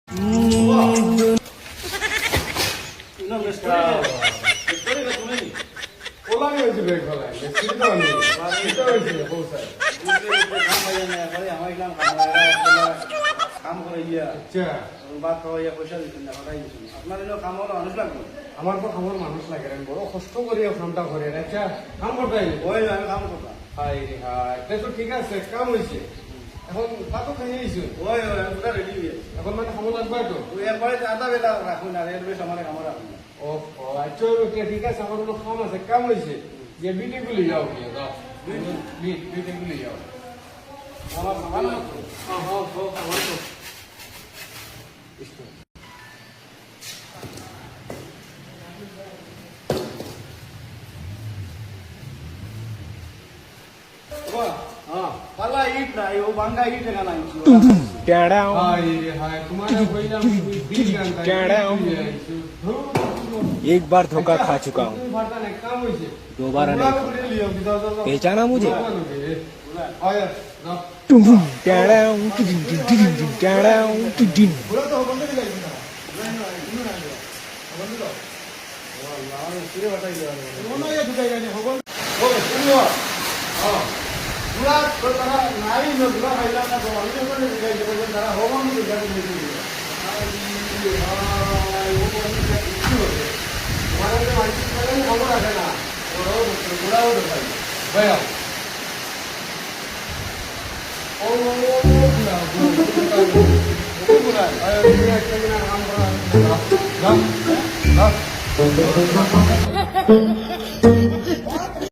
আমার তো খাবার মানুষ লাগে বড় কষ্ট করি কামটা করে আচ্ছা কাম করতে ওই আমি কাম করতাম হাই হাই তো ঠিক আছে কাম হয়েছে এখন ভাতও খাই আইছো ওই ওই পুরা রেডি হয়ে এখন মানে খাবো লাগবে তো ওই একবারে আধা বেলা রাখুন আর এর বেশ আমার খাবার রাখুন ও আচ্ছা ঠিক আছে আমার কোনো কাম আছে কাম হয়েছে যে বিটেগুলি যাও কি দাও বিটেগুলি যাও আমার খাবার না হ্যাঁ হ্যাঁ খাবার তো পালা ইট নাই ও ভাঙ্গা ইট না নাই Down. হাই হাই তোমারে কইলাম বিল গানটা एक बार धोखा खा चुका हूँ, काम होइছে दोबारा नहीं। पहचाना मुझे? आया ना Down. পুরো তো বন্ধ করে লাগবে না বন্ধ দাও ওয়াল্লাহ পুরো হটাই দেওয়া মনে হয় ঢুকাই জানি হবন ও শুনো হ্যাঁ পুরা তো তারা নাই না পুরা হাইলা না তো আমি তো ঢুকাই দেব তারা হবন তো ঢুকাই দেব ও বন্ধ করে দিচ্ছি ওকে আমাদের মাইক করে খবর আছে না ওরাও পুরাও ঢুকাই ভাইয়া ও পুরা আয় তুমি একটা দিন আরাম করা না না